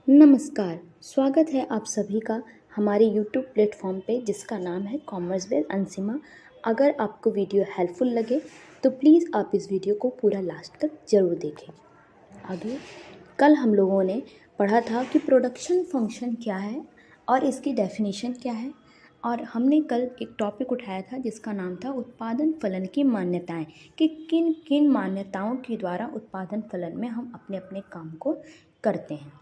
नमस्कार, स्वागत है आप सभी का हमारे यूट्यूब प्लेटफॉर्म पे जिसका नाम है कॉमर्स विद अंशिमा। अगर आपको वीडियो हेल्पफुल लगे तो प्लीज़ आप इस वीडियो को पूरा लास्ट तक ज़रूर देखें। आगे कल हम लोगों ने पढ़ा था कि प्रोडक्शन फंक्शन क्या है और इसकी डेफिनेशन क्या है, और हमने कल एक टॉपिक उठाया था जिसका नाम था उत्पादन फलन की मान्यताएं, कि किन किन मान्यताओं के द्वारा उत्पादन फलन में हम अपने अपने काम को करते हैं।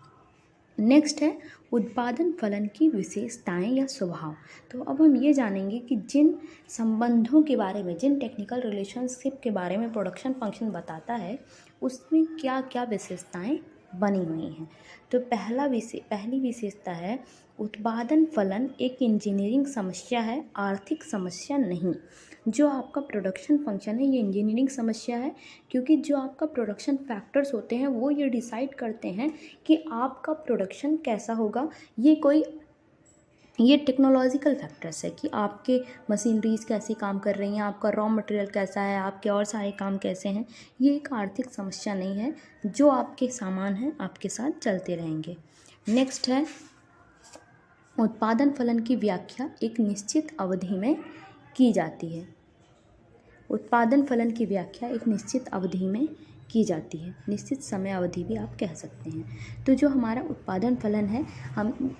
नेक्स्ट है उत्पादन फलन की विशेषताएं या स्वभाव। तो अब हम ये जानेंगे कि जिन संबंधों के बारे में, जिन टेक्निकल रिलेशनशिप के बारे में प्रोडक्शन फंक्शन बताता है, उसमें क्या क्या विशेषताएं बनी हुई हैं। तो पहली विशेषता है उत्पादन फलन एक इंजीनियरिंग समस्या है, आर्थिक समस्या नहीं। जो आपका प्रोडक्शन फंक्शन है ये इंजीनियरिंग समस्या है, क्योंकि जो आपका प्रोडक्शन फैक्टर्स होते हैं वो ये डिसाइड करते हैं कि आपका प्रोडक्शन कैसा होगा। ये टेक्नोलॉजिकल फैक्टर्स है कि आपके मशीनरीज कैसी काम कर रही हैं, आपका रॉ मटेरियल कैसा है, आपके और सारे काम कैसे हैं। ये एक आर्थिक समस्या नहीं है, जो आपके सामान हैं आपके साथ चलते रहेंगे। नेक्स्ट है उत्पादन फलन की व्याख्या एक निश्चित अवधि में की जाती है। उत्पादन फलन की व्याख्या एक निश्चित अवधि में की जाती है, निश्चित समय अवधि भी आप कह सकते हैं। तो जो हमारा उत्पादन फलन है,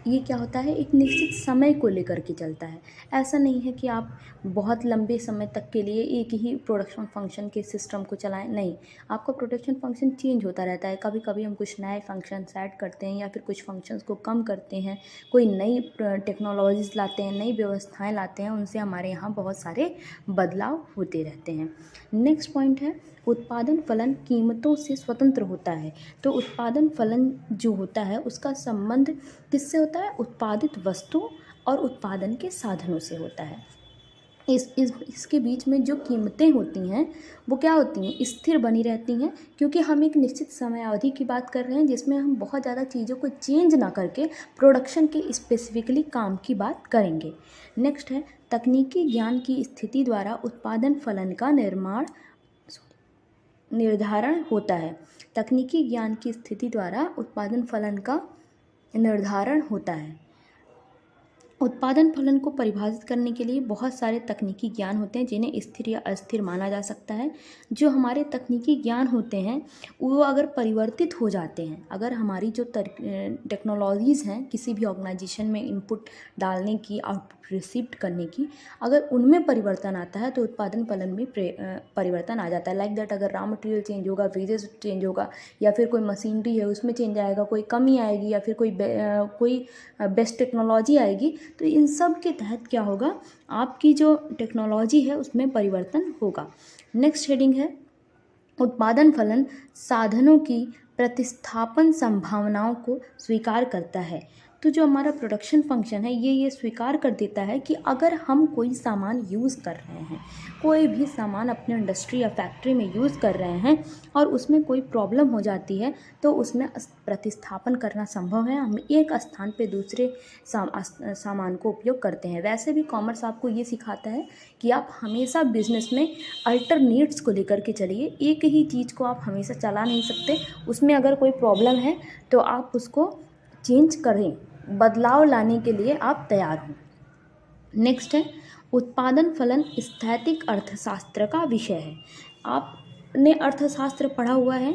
ये क्या होता है, एक निश्चित समय को लेकर के चलता है। ऐसा नहीं है कि आप बहुत लंबे समय तक के लिए एक ही प्रोडक्शन फंक्शन के सिस्टम को चलाएं, नहीं। आपका प्रोडक्शन फंक्शन चेंज होता रहता है। कभी कभी हम कुछ नए फंक्शंस ऐड करते हैं या फिर कुछ फंक्शंस को कम करते हैं, कोई नई टेक्नोलॉजीज लाते हैं, नई व्यवस्थाएं लाते हैं, उनसे हमारे यहाँ बहुत सारे बदलाव होते रहते हैं। नेक्स्ट पॉइंट है उत्पादन फलन कीमतों से स्वतंत्र होता है। तो उत्पादन फलन जो होता है उसका संबंध किससे होता है, उत्पादित वस्तु और उत्पादन के साधनों से होता है। इसके बीच में जो कीमतें होती हैं वो क्या होती हैं, स्थिर बनी रहती हैं, क्योंकि हम एक निश्चित समय अवधि की बात कर रहे हैं जिसमें हम बहुत ज़्यादा चीज़ों को चेंज ना करके प्रोडक्शन के स्पेसिफिकली काम की बात करेंगे। नेक्स्ट है तकनीकी ज्ञान की स्थिति द्वारा उत्पादन फलन का निर्धारण होता है। तकनीकी ज्ञान की स्थिति द्वारा उत्पादन फलन का निर्धारण होता है। उत्पादन फलन को परिभाषित करने के लिए बहुत सारे तकनीकी ज्ञान होते हैं जिन्हें स्थिर या अस्थिर माना जा सकता है। जो हमारे तकनीकी ज्ञान होते हैं वो अगर परिवर्तित हो जाते हैं, अगर हमारी जो टेक्नोलॉजीज़ हैं किसी भी ऑर्गेनाइजेशन में इनपुट डालने की, आउटपुट रिसीव करने की, अगर उनमें परिवर्तन आता है तो उत्पादन फलन में परिवर्तन आ जाता है। लाइक दैट, अगर रॉ मटेरियल चेंज होगा, वेजेस चेंज होगा, या फिर कोई मशीनरी है उसमें चेंज आएगा, कोई कमी आएगी, या फिर कोई बेस्ट टेक्नोलॉजी आएगी, तो इन सब के तहत क्या होगा, आपकी जो टेक्नोलॉजी है उसमें परिवर्तन होगा। नेक्स्ट हेडिंग है उत्पादन फलन साधनों की प्रतिस्थापन संभावनाओं को स्वीकार करता है। तो जो हमारा प्रोडक्शन फंक्शन है ये स्वीकार कर देता है कि अगर हम कोई सामान यूज़ कर रहे हैं, कोई भी सामान अपने इंडस्ट्री या फैक्ट्री में यूज़ कर रहे हैं और उसमें कोई प्रॉब्लम हो जाती है, तो उसमें प्रतिस्थापन करना संभव है। हम एक स्थान पे दूसरे सामान को उपयोग करते हैं। वैसे भी कॉमर्स आपको ये सिखाता है कि आप हमेशा बिजनेस में अल्टरनेट्स को लेकर के चलिए। एक ही चीज़ को आप हमेशा चला नहीं सकते, उसमें अगर कोई प्रॉब्लम है तो आप उसको चेंज करें, बदलाव लाने के लिए आप तैयार हों। नेक्स्ट है उत्पादन फलन स्थैतिक अर्थशास्त्र का विषय है। आपने अर्थशास्त्र पढ़ा हुआ है।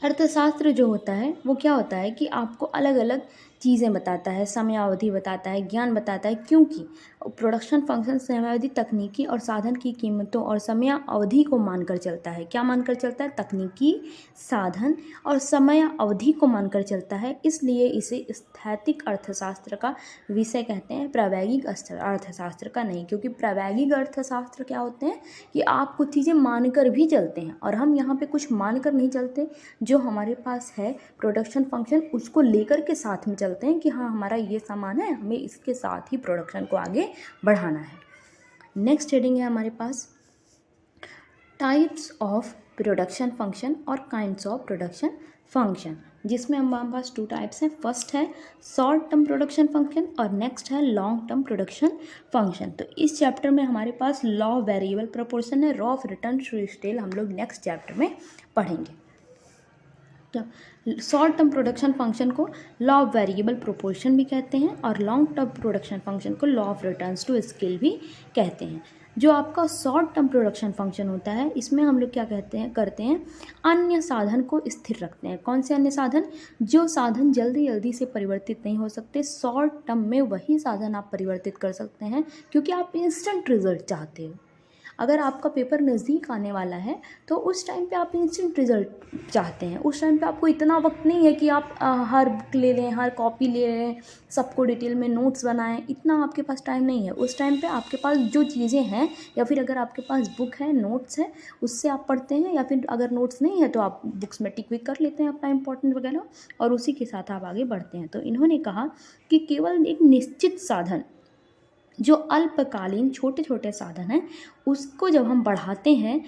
अर्थशास्त्र जो होता है वो क्या होता है कि आपको अलग अलग चीज़ें बताता है, समयावधि बताता है, ज्ञान बताता है, क्योंकि प्रोडक्शन फंक्शन समयावधि तकनीकी और साधन की कीमतों और समय अवधि को मानकर चलता है। क्या मानकर चलता है, तकनीकी, साधन और समय अवधि को मानकर चलता है, इसलिए इसे स्थैतिक अर्थशास्त्र का विषय कहते हैं, प्रायोगिक अर्थशास्त्र का नहीं। क्योंकि प्रायोगिक अर्थशास्त्र क्या होते हैं कि आप कुछ चीज़ें मानकर भी चलते हैं, और हम यहाँ पे कुछ मानकर नहीं चलते। जो हमारे पास है प्रोडक्शन फंक्शन उसको लेकर के साथ में चलते हैं कि हाँ हमारा ये सामान है, हमें इसके साथ ही प्रोडक्शन को आगे बढ़ाना है। नेक्स्ट हेडिंग है हमारे पास टाइप्स ऑफ प्रोडक्शन फंक्शन और काइंड्स ऑफ प्रोडक्शन फंक्शन, जिसमें हमारे पास 2 टाइप्स हैं। फर्स्ट है शॉर्ट टर्म प्रोडक्शन फंक्शन और नेक्स्ट है लॉन्ग टर्म प्रोडक्शन फंक्शन। तो इस चैप्टर में हमारे पास लॉ वेरिएबल प्रोपोर्शन है, law of return to scale हम लोग नेक्स्ट चैप्टर में पढ़ेंगे। शॉर्ट टर्म प्रोडक्शन फंक्शन को लॉ ऑफ वेरिएबल प्रोपोर्शन भी कहते हैं और लॉन्ग टर्म प्रोडक्शन फंक्शन को law of returns to scale भी कहते हैं। जो आपका शॉर्ट टर्म प्रोडक्शन फंक्शन होता है, इसमें हम लोग क्या करते हैं, अन्य साधन को स्थिर रखते हैं। कौन से अन्य साधन? जो साधन जल्दी जल्दी से परिवर्तित नहीं हो सकते, शॉर्ट टर्म में वही साधन आप परिवर्तित कर सकते हैं, क्योंकि आप इंस्टेंट रिजल्ट चाहते हो। अगर आपका पेपर नज़दीक आने वाला है तो उस टाइम पे आप इंस्टेंट रिजल्ट चाहते हैं। उस टाइम पे आपको इतना वक्त नहीं है कि आप हर बुक ले लें, हर कॉपी ले लें, सबको डिटेल में नोट्स बनाएं, इतना आपके पास टाइम नहीं है। उस टाइम पे आपके पास जो चीज़ें हैं, या फिर अगर आपके पास बुक है, नोट्स है, उससे आप पढ़ते हैं, या फिर अगर नोट्स नहीं है तो आप बुक्स में टिक विक कर लेते हैं अपना इंपॉर्टेंट वगैरह, और उसी के साथ आप आगे बढ़ते हैं। तो इन्होंने कहा कि केवल एक निश्चित साधन, जो अल्पकालीन छोटे छोटे साधन हैं, उसको जब हम बढ़ाते हैं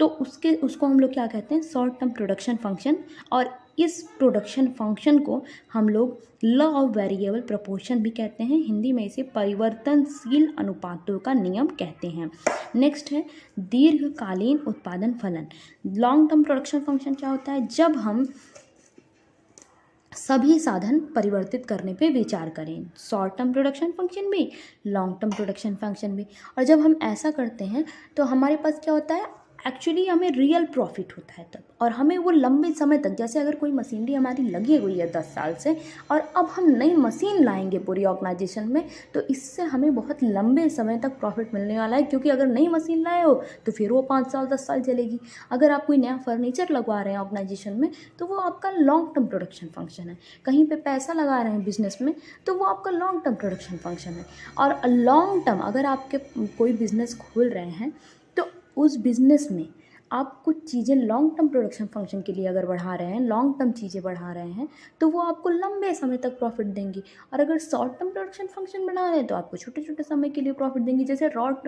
तो उसको हम लोग क्या कहते हैं, शॉर्ट टर्म प्रोडक्शन फंक्शन। और इस प्रोडक्शन फंक्शन को हम लोग लॉ ऑफ वेरिएबल प्रोपोर्शन भी कहते हैं। हिंदी में इसे परिवर्तनशील अनुपातों का नियम कहते हैं। नेक्स्ट है दीर्घकालीन उत्पादन फलन। लॉन्ग टर्म प्रोडक्शन फंक्शन क्या होता है? जब हम सभी साधन परिवर्तित करने पे विचार करें, शॉर्ट टर्म प्रोडक्शन फंक्शन भी, लॉन्ग टर्म प्रोडक्शन फंक्शन भी। और जब हम ऐसा करते हैं तो हमारे पास क्या होता है, एक्चुअली हमें रियल प्रॉफिट होता है तब, और हमें वो लंबे समय तक, जैसे अगर कोई मशीनरी हमारी लगी हुई है 10 साल से और अब हम नई मशीन लाएंगे पूरी ऑर्गेनाइजेशन में, तो इससे हमें बहुत लंबे समय तक प्रॉफिट मिलने वाला है। क्योंकि अगर नई मशीन लाए हो तो फिर वो 5 साल 10 साल चलेगी। अगर आप कोई नया फर्नीचर लगवा रहे हैं ऑर्गेनाइजेशन में तो वो आपका लॉन्ग टर्म प्रोडक्शन फंक्शन है। कहीं पे पैसा लगा रहे हैं बिजनेस में तो वो आपका लॉन्ग टर्म प्रोडक्शन फंक्शन है। और लॉन्ग टर्म अगर आपके कोई बिज़नेस खोल रहे हैं तो उस बिज़नेस में आप कुछ चीज़ें लॉन्ग टर्म प्रोडक्शन फंक्शन के लिए अगर बढ़ा रहे हैं, लॉन्ग टर्म चीज़ें बढ़ा रहे हैं, तो वो आपको लंबे समय तक प्रॉफिट देंगी। और अगर शॉर्ट टर्म प्रोडक्शन फंक्शन बढ़ा रहे हैं तो आपको छोटे छोटे समय के लिए प्रॉफिट देंगी। जैसे शॉर्ट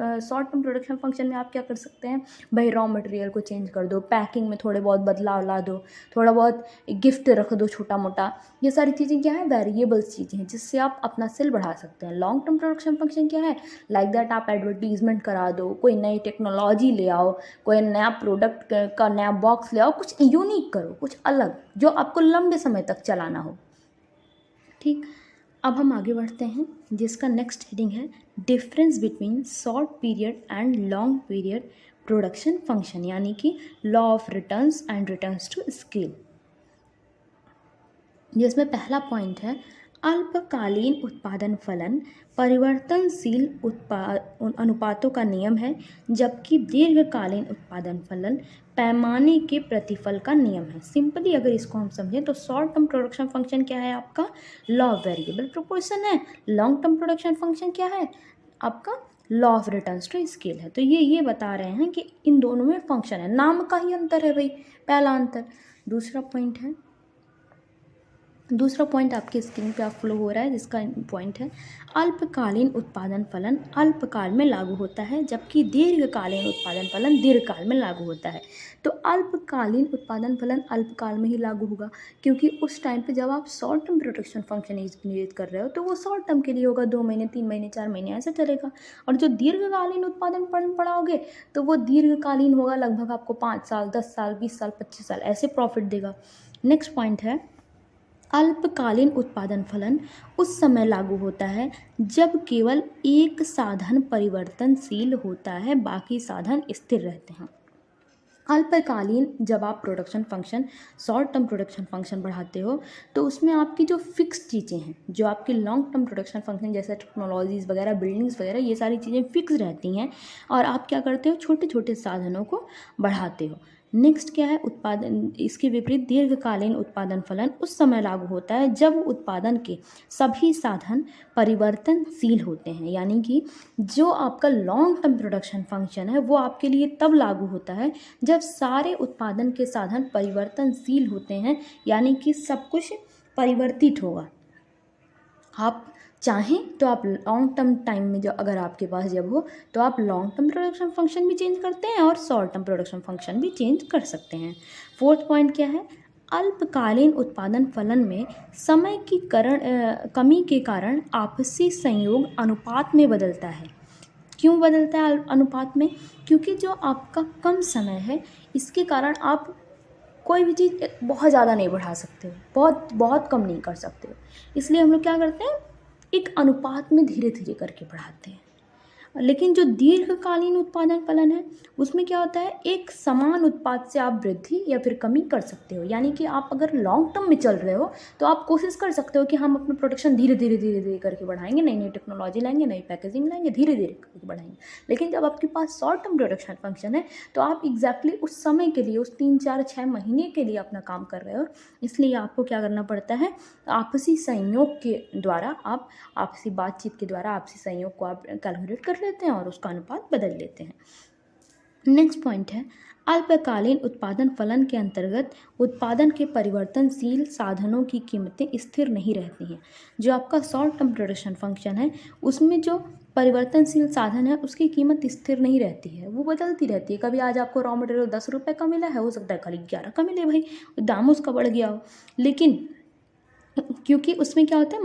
टर्म प्रोडक्शन फंक्शन में आप क्या कर सकते हैं, भाई रॉ मटेरियल को चेंज कर दो, पैकिंग में थोड़े बहुत बदलाव ला दो, थोड़ा बहुत गिफ्ट रख दो छोटा मोटा। ये सारी चीज़ें क्या है, वेरिएबल्स चीज़ें हैं जिससे आप अपना सेल बढ़ा सकते हैं। लॉन्ग टर्म प्रोडक्शन फंक्शन क्या है, लाइक दैट आप एडवर्टीजमेंट करा दो, कोई नई टेक्नोलॉजी ले आओ, कोई नया प्रोडक्ट का नया बॉक्स ले आओ, कुछ यूनिक करो, कुछ अलग जो आपको लंबे समय तक चलाना हो। ठीक, अब हम आगे बढ़ते हैं जिसका नेक्स्ट हेडिंग है difference between short period and long period production function, यानी कि law of returns and returns to scale. जिसमें पहला पॉइंट है अल्पकालीन उत्पादन फलन परिवर्तनशील अनुपातों का नियम है, जबकि दीर्घकालीन उत्पादन फलन पैमाने के प्रतिफल का नियम है। सिंपली अगर इसको हम समझें तो शॉर्ट टर्म प्रोडक्शन फंक्शन क्या है आपका, लॉ ऑफ वेरिएबल प्रोपोर्शन है। लॉन्ग टर्म प्रोडक्शन फंक्शन क्या है आपका, law of returns to scale है। तो ये बता रहे हैं कि इन दोनों में फंक्शन है, नाम का ही अंतर है भाई, पहला अंतर। दूसरा पॉइंट आपके स्क्रीन पे आप फ्लो हो रहा है, जिसका पॉइंट है अल्पकालीन उत्पादन फलन अल्पकाल में लागू होता है, जबकि दीर्घकालीन उत्पादन फलन दीर्घकाल में लागू होता है। तो अल्पकालीन उत्पादन फलन अल्पकाल में ही लागू होगा, क्योंकि उस टाइम पे जब आप short term production function use कर रहे हो तो वो शॉर्ट टर्म के लिए होगा, 2 महीने 3 महीने 4 महीने ऐसे चलेगा। और जो दीर्घकालीन उत्पादन फलन पढ़ाओगे तो वो दीर्घकालीन होगा, लगभग आपको 5 साल 10 साल 20 साल 25 साल ऐसे प्रॉफिट देगा। नेक्स्ट पॉइंट है अल्पकालीन उत्पादन फलन उस समय लागू होता है जब केवल एक साधन परिवर्तनशील होता है, बाकी साधन स्थिर रहते हैं। अल्पकालीन जब आप production function short term production function बढ़ाते हो तो उसमें आपकी जो फिक्स चीज़ें हैं, जो आपकी लॉन्ग टर्म प्रोडक्शन फंक्शन जैसे टेक्नोलॉजीज़ वगैरह, बिल्डिंग्स वगैरह, ये सारी चीज़ें फिक्स रहती हैं और आप क्या करते हो, छोटे छोटे साधनों को बढ़ाते हो। नेक्स्ट क्या है उत्पादन, इसके विपरीत दीर्घकालीन उत्पादन फलन उस समय लागू होता है जब उत्पादन के सभी साधन परिवर्तनशील होते हैं, यानी कि जो आपका लॉन्ग टर्म प्रोडक्शन फंक्शन है वो आपके लिए तब लागू होता है जब सारे उत्पादन के साधन परिवर्तनशील होते हैं, यानी कि सब कुछ परिवर्तित होगा। आप चाहें तो आप लॉन्ग टर्म टाइम में जो अगर आपके पास जब हो तो आप लॉन्ग टर्म प्रोडक्शन फंक्शन भी चेंज करते हैं और शॉर्ट टर्म प्रोडक्शन फंक्शन भी चेंज कर सकते हैं। फोर्थ पॉइंट क्या है, अल्पकालीन उत्पादन फलन में समय की कमी के कारण आपसी संयोग अनुपात में बदलता है। क्यों बदलता है अनुपात में, क्योंकि जो आपका कम समय है इसके कारण आप कोई भी चीज़ बहुत ज़्यादा नहीं बढ़ा सकते हो, बहुत बहुत कम नहीं कर सकते हो। इसलिए हम लोग क्या करते हैं, एक अनुपात में धीरे धीरे करके बढ़ाते हैं। लेकिन जो दीर्घकालीन उत्पादन फलन है, उसमें क्या होता है, एक समान उत्पाद से आप वृद्धि या फिर कमी कर सकते हो। यानी कि आप अगर लॉन्ग टर्म में चल रहे हो तो आप कोशिश कर सकते हो कि हम अपना प्रोडक्शन धीरे धीरे करके बढ़ाएंगे, नई नई टेक्नोलॉजी लाएंगे, नई पैकेजिंग लाएंगे, धीरे धीरे करके बढ़ाएंगे। लेकिन जब आपके पास शॉर्ट टर्म प्रोडक्शन फंक्शन है तो आप एग्जैक्टली उस समय के लिए, उस 3 4 6 महीने के लिए अपना काम कर रहे हो। इसलिए आपको क्या करना पड़ता है, आपसी संयोग के द्वारा, आप आपसी बातचीत के द्वारा आपसी संयोग को आप कैलकुलेट कर लेते हैं और उसका अनुपात बदल लेते हैं। नेक्स्ट पॉइंट है, अल्पकालीन उत्पादन फलन के अंतर्गत उत्पादन के परिवर्तनशील साधनों की कीमतें स्थिर नहीं रहती हैं। जो आपका शॉर्ट टर्म प्रोडक्शन फंक्शन है उसमें जो परिवर्तनशील साधन है उसकी कीमत स्थिर नहीं रहती है, वो बदलती रहती है। कभी आज आपको रॉ मटेरियल 10 रुपये का मिला है, हो सकता है कल 11 का मिले, भाई दाम उसका बढ़ गया हो। लेकिन क्योंकि उसमें क्या होता है,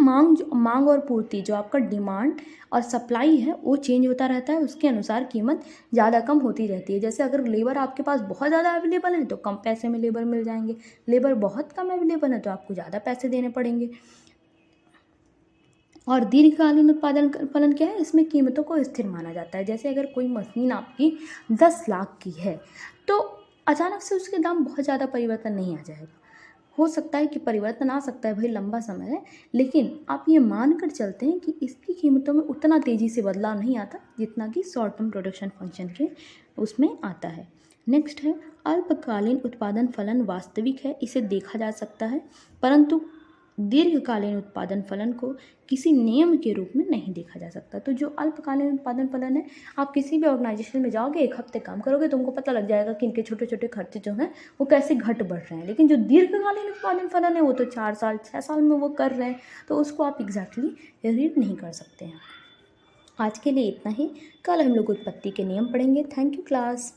मांग और पूर्ति, जो आपका डिमांड और सप्लाई है वो चेंज होता रहता है, उसके अनुसार कीमत ज़्यादा कम होती रहती है। जैसे अगर लेबर आपके पास बहुत ज़्यादा अवेलेबल है तो कम पैसे में लेबर मिल जाएंगे, लेबर बहुत कम अवेलेबल है तो आपको ज़्यादा पैसे देने पड़ेंगे। और दीर्घकालीन उत्पादन फलन क्या है, इसमें कीमतों को स्थिर माना जाता है। जैसे अगर कोई मशीन आपकी 10 लाख की है तो अचानक से उसके दाम बहुत ज़्यादा परिवर्तन नहीं आ जाएगा। हो सकता है कि परिवर्तन आ सकता है, भाई लंबा समय है, लेकिन आप ये मान कर चलते हैं कि इसकी कीमतों में उतना तेज़ी से बदलाव नहीं आता जितना कि शॉर्ट टर्म प्रोडक्शन फंक्शन के उसमें आता है। नेक्स्ट है, अल्पकालीन उत्पादन फलन वास्तविक है, इसे देखा जा सकता है, परंतु दीर्घकालीन उत्पादन फलन को किसी नियम के रूप में नहीं देखा जा सकता। तो जो अल्पकालीन उत्पादन फलन है, आप किसी भी ऑर्गेनाइजेशन में जाओगे, 1 हफ्ते काम करोगे, तुमको पता लग जाएगा कि इनके छोटे छोटे खर्चे जो हैं वो कैसे घट बढ़ रहे हैं। लेकिन जो दीर्घकालीन उत्पादन फलन है वो तो 4 साल 6 साल में वो कर रहे हैं, तो उसको आप एग्जैक्टली रीड नहीं कर सकते हैं। आज के लिए इतना ही, कल हम लोग उत्पत्ति के नियम पढ़ेंगे। Thank you class.